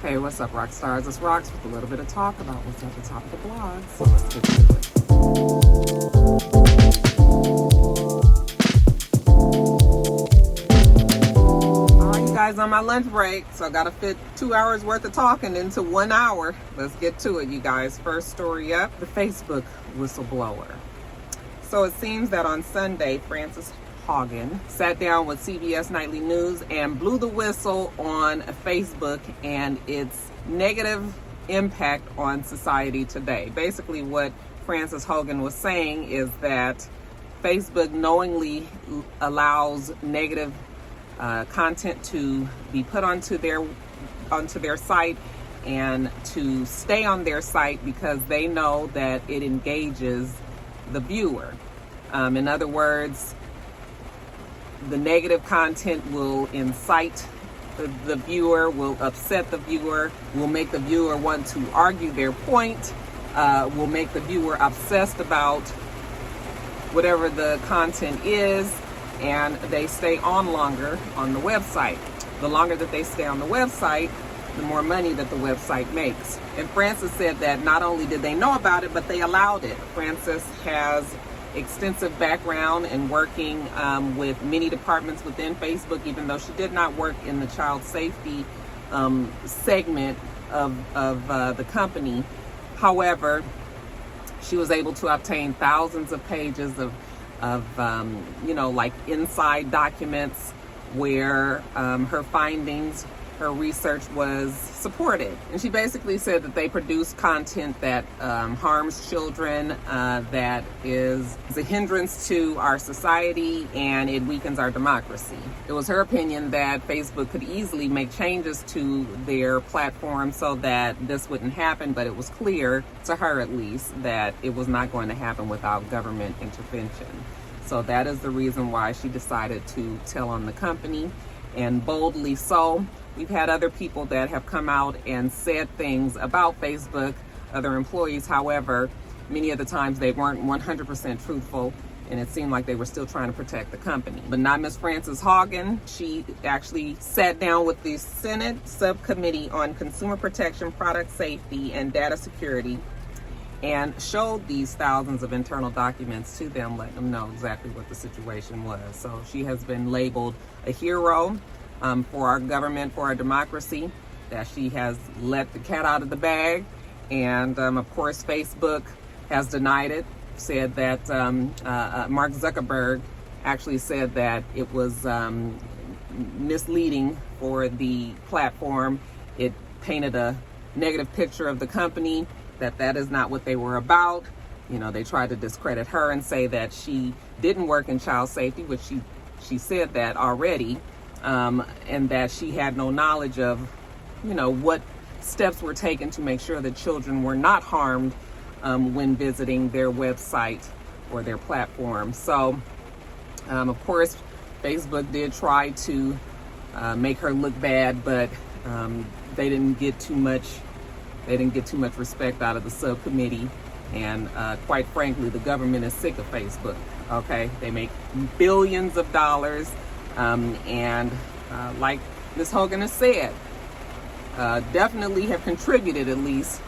Hey, what's up, rock stars? It's Rox with a little bit of talk about what's at the top of the blog. So let's get to it. All right, you guys, on my lunch break, so I gotta fit 2 hours worth of talking into 1 hour. Let's get to it, you guys. First story up, the Facebook whistleblower. So it seems that on Sunday, Frances Haugen sat down with CBS Nightly News and blew the whistle on Facebook and its negative impact on society today. Basically, what Frances Haugen was saying is that Facebook knowingly allows negative content to be put onto their site and to stay on their site because they know that it engages the viewer. In other words, the negative content will incite the viewer, will upset the viewer, will make the viewer want to argue their point, will make the viewer obsessed about whatever the content is, and they stay on longer on the website. The longer that they stay on the website, the more money that the website makes. And Frances said that not only did they know about it, but they allowed it. Frances has extensive background in working with many departments within Facebook, even though she did not work in the child safety segment of the company. However, she was able to obtain thousands of pages of like inside documents where her findings, her research was supported. And she basically said that they produce content that harms children, that is a hindrance to our society, and it weakens our democracy. It was her opinion that Facebook could easily make changes to their platform so that this wouldn't happen, but it was clear, to her at least, that it was not going to happen without government intervention. So that is the reason why she decided to tell on the company, and boldly so. We've had other people that have come out and said things about Facebook, other employees. However, many of the times they weren't 100% truthful, and it seemed like they were still trying to protect the company. But not Miss Frances Haugen. She actually sat down with the Senate Subcommittee on Consumer Protection, Product Safety, and Data Security and showed these thousands of internal documents to them, letting them know exactly what the situation was. So she has been labeled a hero for our government, for our democracy, that she has let the cat out of the bag. And of course, Facebook has denied it, said that Mark Zuckerberg actually said that it was misleading for the platform. It painted a negative picture of the company, that is not what they were about. You know, they tried to discredit her and say that she didn't work in child safety, which she said that already. And that she had no knowledge of, what steps were taken to make sure that children were not harmed when visiting their website or their platform. So, of course, Facebook did try to make her look bad, but they didn't get too much. They didn't get too much respect out of the subcommittee, and quite frankly, the government is sick of Facebook. Okay, they make billions of dollars. And like Ms. Haugen has said, definitely have contributed at least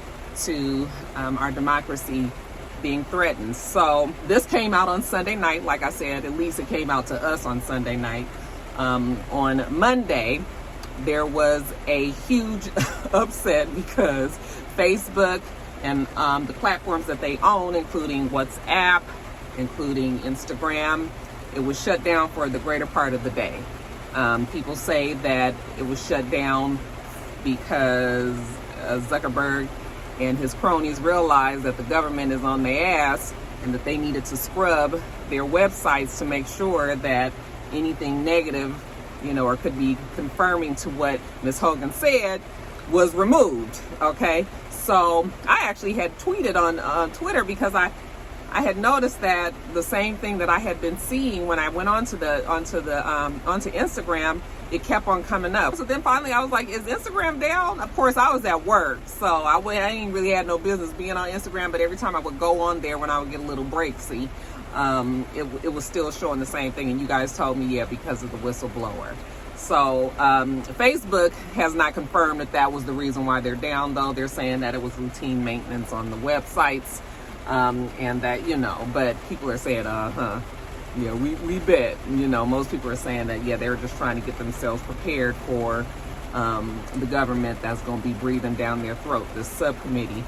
to our democracy being threatened. So this came out on Sunday night. Like I said, at least it came out to us on Sunday night. On Monday, there was a huge upset because Facebook and the platforms that they own, including WhatsApp, including Instagram, it was shut down for the greater part of the day. People say that it was shut down because Zuckerberg and his cronies realized that the government is on their ass and that they needed to scrub their websites to make sure that anything negative, or could be confirming to what Ms. Haugen said, was removed. Okay, so I actually had tweeted on Twitter because I had noticed that the same thing that I had been seeing when I went onto Instagram, it kept on coming up. So then finally I was like, is Instagram down? Of course, I was at work, so I ain't really had no business being on Instagram, but every time I would go on there when I would get a little breaksy, it was still showing the same thing. And you guys told me, yeah, because of the whistleblower. So Facebook has not confirmed that that was the reason why they're down, though. They're saying that it was routine maintenance on the websites, and that, you know, but people are saying, yeah, we bet, you know, most people are saying that, yeah, they're just trying to get themselves prepared for the government that's going to be breathing down their throat. This subcommittee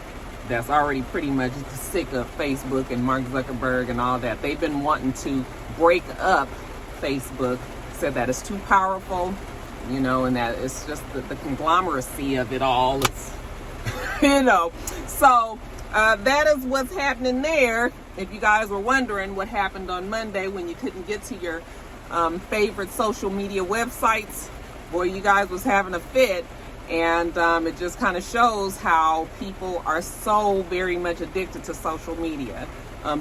that's already pretty much sick of Facebook and Mark Zuckerberg and all that. They've been wanting to break up Facebook, said that it's too powerful, you know, and that it's just the conglomeracy of it all. It's, you know, so that is what's happening there. If you guys were wondering what happened on Monday when you couldn't get to your favorite social media websites, boy, you guys was having a fit. And it just kind of shows how people are so very much addicted to social media.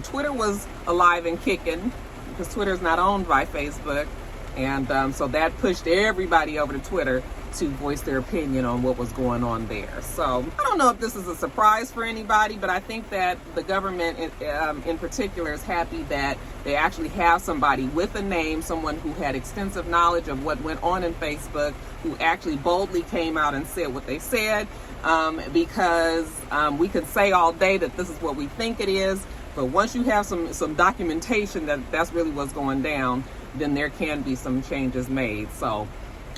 Twitter was alive and kicking because Twitter is not owned by Facebook. And so that pushed everybody over to Twitter to voice their opinion on what was going on there. So I don't know if this is a surprise for anybody, but I think that the government in particular is happy that they actually have somebody with a name, someone who had extensive knowledge of what went on in Facebook, who actually boldly came out and said what they said, because we could say all day that this is what we think it is, but once you have some documentation that that's really what's going down, then there can be some changes made. So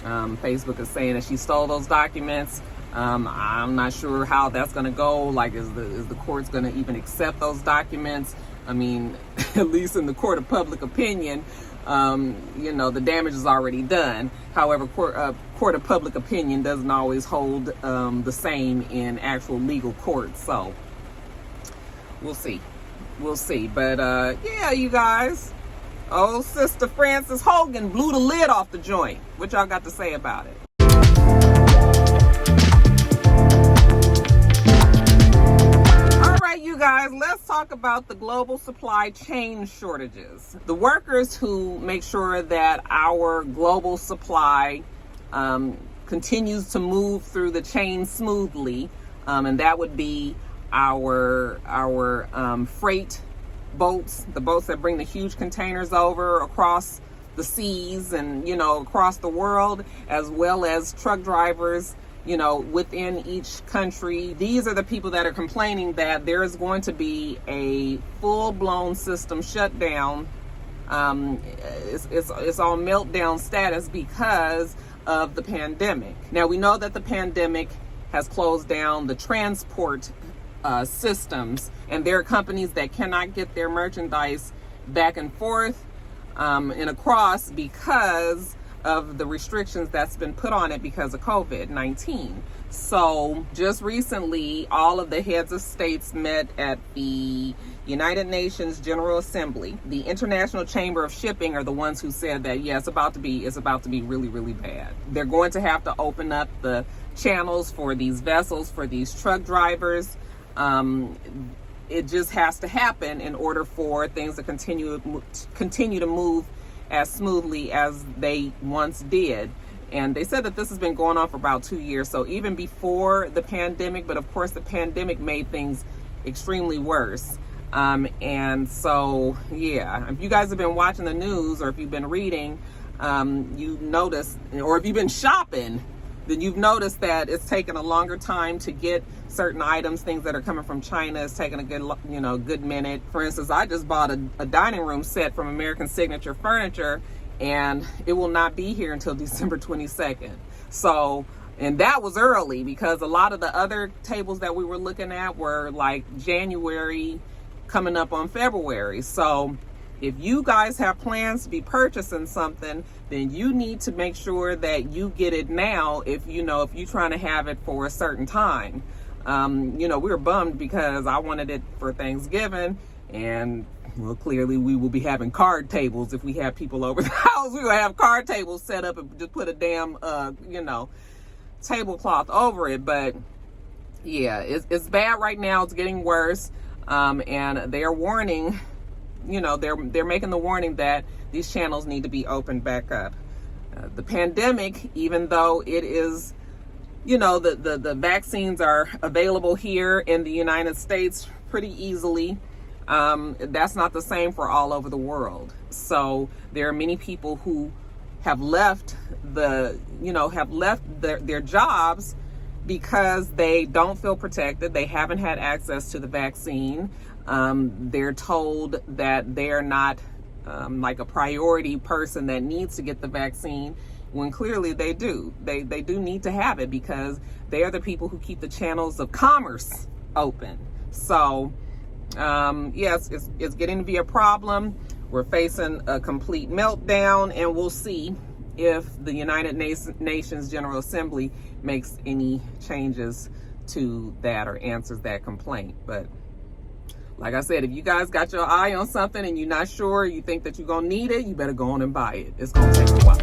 Facebook is saying that she stole those documents. I'm not sure how that's going to go. Like, is the courts going to even accept those documents? I mean, at least in the court of public opinion, you know, the damage is already done. However, court of public opinion doesn't always hold the same in actual legal court. So we'll see. But yeah, you guys. Oh, Sister Frances Hogan blew the lid off the joint. What y'all got to say about it? All right, you guys, let's talk about the global supply chain shortages. The workers who make sure that our global supply continues to move through the chain smoothly, and that would be our freight boats, the boats that bring the huge containers over across the seas and, you know, across the world, as well as truck drivers, you know, within each country. These are the people that are complaining that there is going to be a full-blown system shutdown. It's all meltdown status because of the pandemic. Now, we know that the pandemic has closed down the transport systems, and there are companies that cannot get their merchandise back and forth and across because of the restrictions that's been put on it because of COVID-19. So just recently, all of the heads of states met at the United Nations General Assembly. The International Chamber of Shipping are the ones who said that, yeah, it's about to be really, really bad. They're going to have to open up the channels for these vessels, for these truck drivers. It just has to happen in order for things to continue to move as smoothly as they once did. And they said that this has been going on for about 2 years. So even before the pandemic, but of course the pandemic made things extremely worse. And so, yeah, if you guys have been watching the news or if you've been reading, you notice, or if you've been shopping, then you've noticed that it's taken a longer time to get certain items. Things that are coming from China is taking a good minute. For instance, I just bought a dining room set from American Signature Furniture, and it will not be here until December 22nd. So, and that was early because a lot of the other tables that we were looking at were like January coming up on February. So if you guys have plans to be purchasing something, then you need to make sure that you get it now if you're trying to have it for a certain time. We were bummed because I wanted it for Thanksgiving, and well, clearly we will be having card tables. If we have people over the house, we will have card tables set up and just put a damn tablecloth over it. But yeah, it's bad right now. It's getting worse, and they are warning. They're making the warning that these channels need to be opened back up. The pandemic, even though it is, the vaccines are available here in the United States pretty easily, that's not the same for all over the world. So there are many people who have left their jobs because they don't feel protected. They haven't had access to the vaccine. They're told that they're not like a priority person that needs to get the vaccine, when clearly they do. They do need to have it because they are the people who keep the channels of commerce open. So yes, it's getting to be a problem. We're facing a complete meltdown, and we'll see if the United Nations General Assembly makes any changes to that or answers that complaint. But like I said, if you guys got your eye on something and you're not sure, you think that you're gonna need it, you better go on and buy it. It's gonna take a while.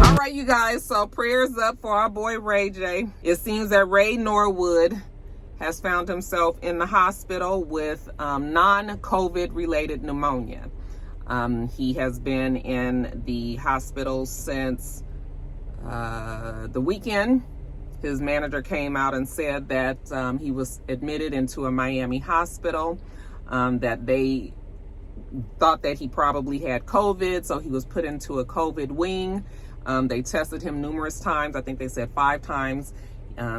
All right, you guys, so prayers up for our boy Ray J. It seems that Ray Norwood has found himself in the hospital with non-COVID related pneumonia. He has been in the hospital since the weekend. His manager came out and said that he was admitted into a Miami hospital, that they thought that he probably had COVID, so he was put into a COVID wing. They tested him numerous times. I think they said 5 times.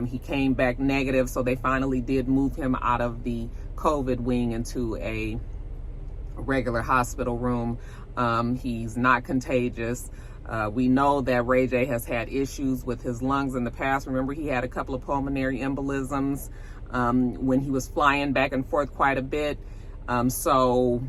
He came back negative, so they finally did move him out of the COVID wing into a regular hospital room. He's not contagious. We know that Ray J has had issues with his lungs in the past. Remember, he had a couple of pulmonary embolisms when he was flying back and forth quite a bit. So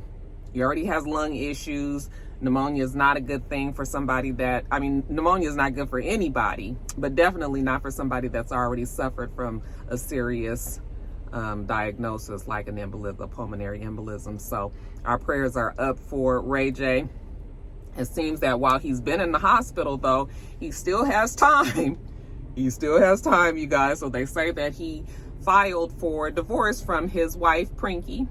he already has lung issues. Pneumonia is not a good thing for somebody that, pneumonia is not good for anybody, but definitely not for somebody that's already suffered from a serious diagnosis like an embolism, a pulmonary embolism. So our prayers are up for Ray J. It seems that while he's been in the hospital, though, he still has time. He still has time, you guys. So they say that he filed for divorce from his wife, Prinky.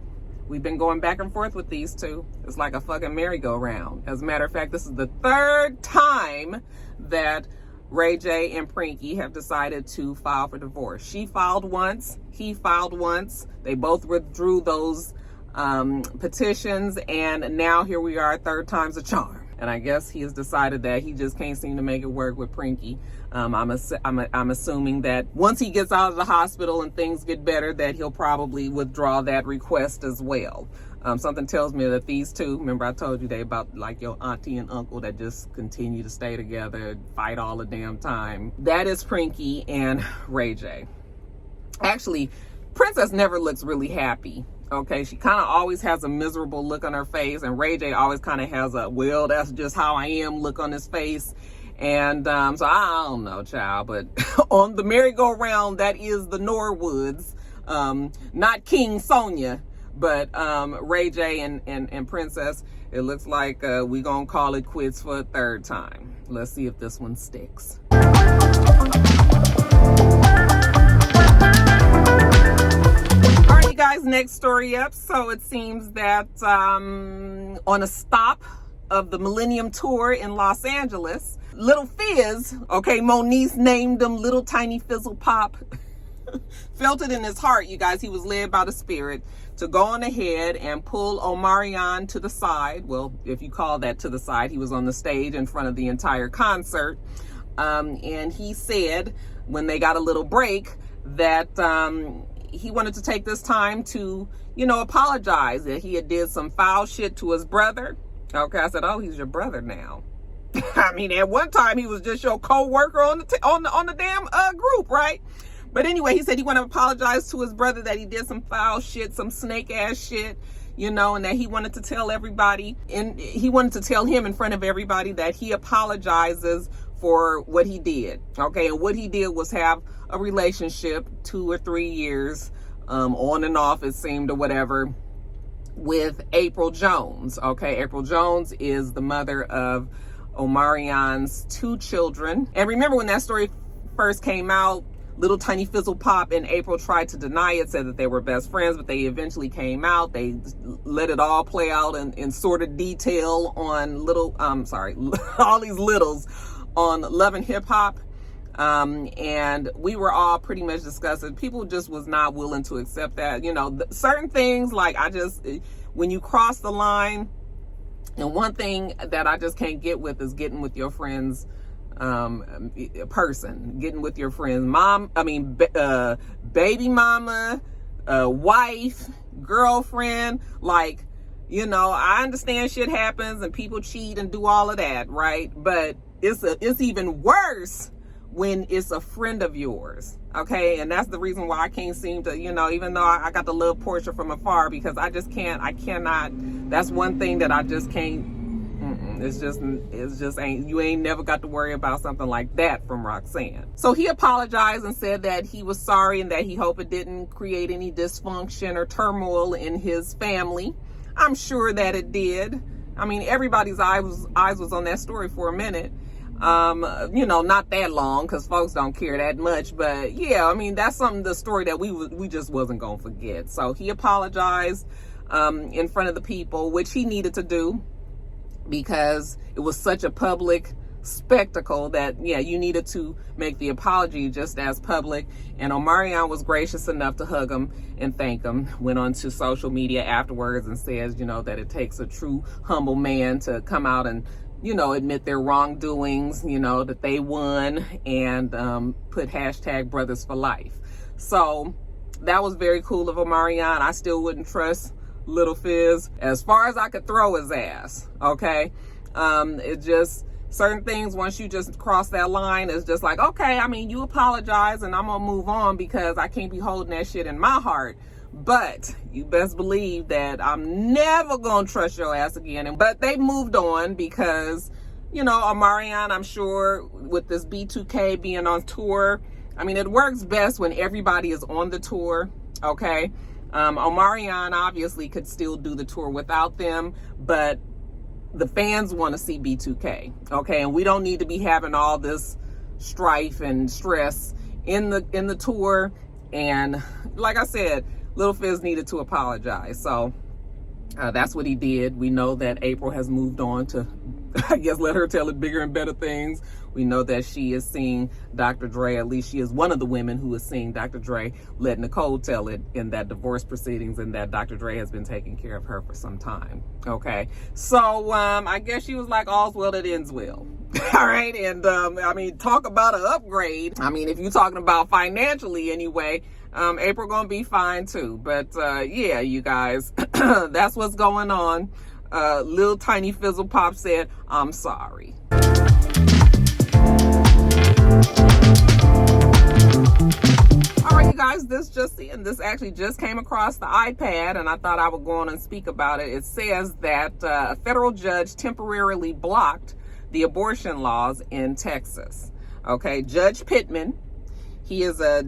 We've been going back and forth with these two. It's like a fucking merry-go-round. As a matter of fact, this is the 3rd time that Ray J and Prinky have decided to file for divorce. She filed once, he filed once. They both withdrew those petitions, and now here we are, 3rd time's a charm. And I guess he has decided that he just can't seem to make it work with Prinky. I'm assuming that once he gets out of the hospital and things get better, that he'll probably withdraw that request as well. Something tells me that these two, remember I told you they about like your auntie and uncle that just continue to stay together, fight all the damn time. That is Prinky and Ray J. Actually, Princess never looks really happy. Okay, she kind of always has a miserable look on her face, and Ray J always kind of has a, well, that's just how I am look on his face. And so I don't know, child, but on the merry-go-round, that is the Norwoods, not King Sonia, but Ray J and Princess. It looks like we gonna call it quits for a 3rd time. Let's see if this one sticks. Guys, next story up. So it seems that on a stop of the Millennium Tour in Los Angeles, Little Fizz, okay, Moniece named him Little Tiny Fizzle Pop, felt it in his heart, you guys. He was led by the Spirit to go on ahead and pull Omarion to the side. Well, if you call that to the side, he was on the stage in front of the entire concert. And he said, when they got a little break, that he wanted to take this time to, apologize that he had did some foul shit to his brother. Okay, I said, oh, he's your brother now. At one time he was just your co-worker on the damn group, right? But anyway, he said he wanted to apologize to his brother that he did some foul shit, some snake ass shit, and that he wanted to tell everybody, and he wanted to tell him in front of everybody that he apologizes for what he did. Okay, and what he did was have a relationship 2 or 3 years on and off, it seemed, or whatever, with April Jones. Okay, April Jones is the mother of Omarion's 2 children. And remember when that story first came out, Little Tiny Fizzle Pop and April tried to deny it, said that they were best friends, but they eventually came out. They let it all play out in sordid detail on all these littles on Love and Hip Hop. And we were all pretty much discussing, people just was not willing to accept that, you know, certain things, like when you cross the line, and one thing that I just can't get with is getting with your friends, getting with your friends, baby mama, wife, girlfriend. Like, you know, I understand shit happens and people cheat and do all of that, right? But it's even worse when it's a friend of yours, okay? And that's the reason why I can't seem to, you know, even though I got to love Portia from afar, because I cannot, that's one thing that I just can't, it's just you ain't never got to worry about something like that from Roxanne. So he apologized and said that he was sorry and that he hoped it didn't create any dysfunction or turmoil in his family. I'm sure that it did. I mean, everybody's eyes was on that story for a minute. You know, not that long, because folks don't care that much, but yeah, I mean, that's the story that we just wasn't gonna forget. So he apologized in front of the people, which he needed to do, because it was such a public spectacle that, yeah, you needed to make the apology just as public. And Omarion was gracious enough to hug him and thank him. Went on to social media afterwards and says, you know, that it takes a true humble man to come out and, you know, admit their wrongdoings, you know, that they won, and put hashtag brothers for life. So that was very cool of Omarion. I still wouldn't trust Little Fizz as far as I could throw his ass, okay? It just, certain things, once you just cross that line, it's just like, okay, I mean, you apologize and I'm gonna move on, because I can't be holding that shit in my heart. But you best believe that I'm never gonna trust your ass again. But they moved on, because, you know, Omarion, I'm sure with this B2K being on tour, I mean, it works best when everybody is on the tour, okay? Omarion obviously could still do the tour without them, but the fans want to see B2K, okay? And we don't need to be having all this strife and stress in the tour. And like I said, Little Fizz needed to apologize. So that's what he did. We know that April has moved on to, I guess, let her tell it bigger and better things. We know that she is seeing Dr. Dre, at least she is one of the women who is seeing Dr. Dre let Nicole tell it in that divorce proceedings, and that Dr. Dre has been taking care of her for some time, okay? So I guess she was like, all's well that ends well. All right, and I mean, talk about an upgrade. I mean, if you're talking about financially anyway, April gonna be fine too. But yeah, you guys, that's what's going on. Little tiny Fizzle Pop said, I'm sorry. All right, you guys, this actually just came across the iPad, and I thought I would go on and speak about it. It says that a federal judge temporarily blocked the abortion laws in Texas. Okay, Judge Pittman, he is a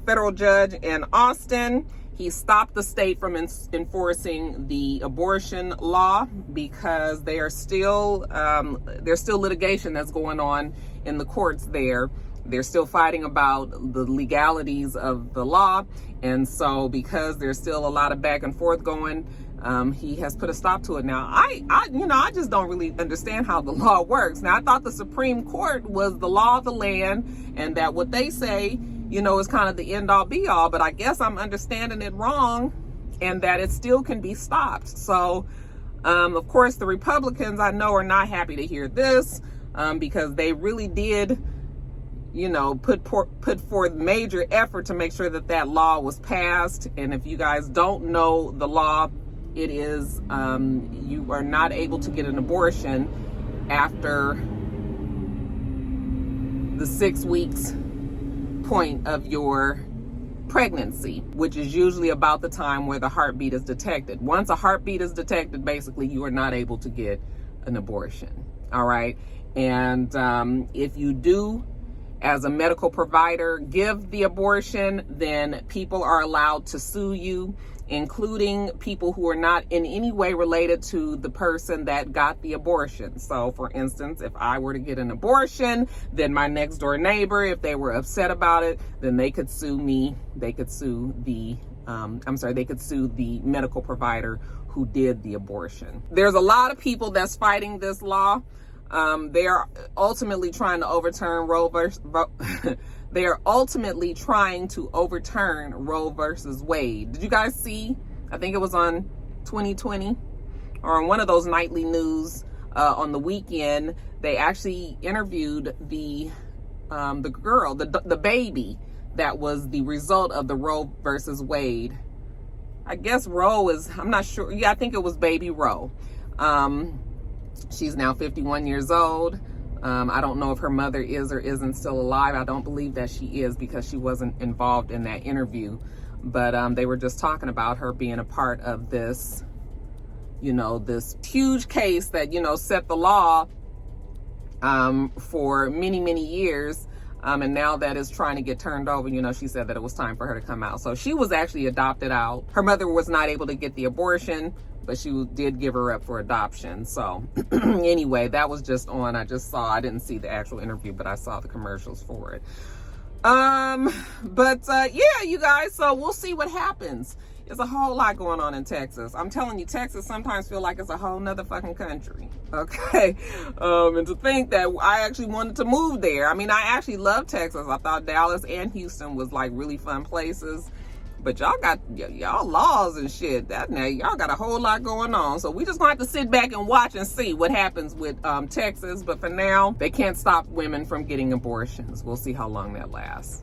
federal judge in Austin. He stopped the state from enforcing the abortion law because there's still litigation that's going on in the courts there. They're still fighting about the legalities of the law. And so because there's still a lot of back and forth going, he has put a stop to it. Now, I just don't really understand how the law works. Now, I thought the Supreme Court was the law of the land, and that what they say, you know, is kind of the end all be all, but I guess I'm understanding it wrong, and that it still can be stopped. So, of course, the Republicans, I know, are not happy to hear this, because they really did, you know, put forth major effort to make sure that law was passed. And if you guys don't know the law, it is, you are not able to get an abortion after the 6 weeks point of your pregnancy, which is usually about the time where the heartbeat is detected. Once a heartbeat is detected, basically you are not able to get an abortion. All right. And if you do, as a medical provider, give the abortion, then people are allowed to sue you, including people who are not in any way related to the person that got the abortion. So for instance, if I were to get an abortion, then my next door neighbor, if they were upset about it, then they could sue me. They could sue the medical provider who did the abortion. There's a lot of people that's fighting this law. They are ultimately trying to overturn they are ultimately trying to overturn Roe versus Wade. Did you guys see? I think it was on 2020 or on one of those nightly news on the weekend. They actually interviewed the girl, the baby that was the result of the Roe versus Wade. I guess Roe is, I'm not sure. Yeah, I think it was baby Roe. She's now 51 years old. I don't know if her mother is or isn't still alive. I don't believe that she is because she wasn't involved in that interview. But they were just talking about her being a part of this, you know, this huge case that, you know, set the law for many, many years. And now that is trying to get turned over, you know, she said that it was time for her to come out. So she was actually adopted out. Her mother was not able to get the abortion, but she did give her up for adoption. So anyway, that was just on, I didn't see the actual interview, but I saw the commercials for it. Yeah, you guys, so we'll see what happens. There's a whole lot going on in Texas. I'm telling you, Texas sometimes feel like it's a whole nother fucking country. Okay. And to think that I actually wanted to move there. I mean, I actually love Texas. I thought Dallas and Houston was like really fun places. But y'all got y'all laws and shit. That now y'all got a whole lot going on. So we just gonna have to sit back and watch and see what happens with Texas. But for now, they can't stop women from getting abortions. We'll see how long that lasts.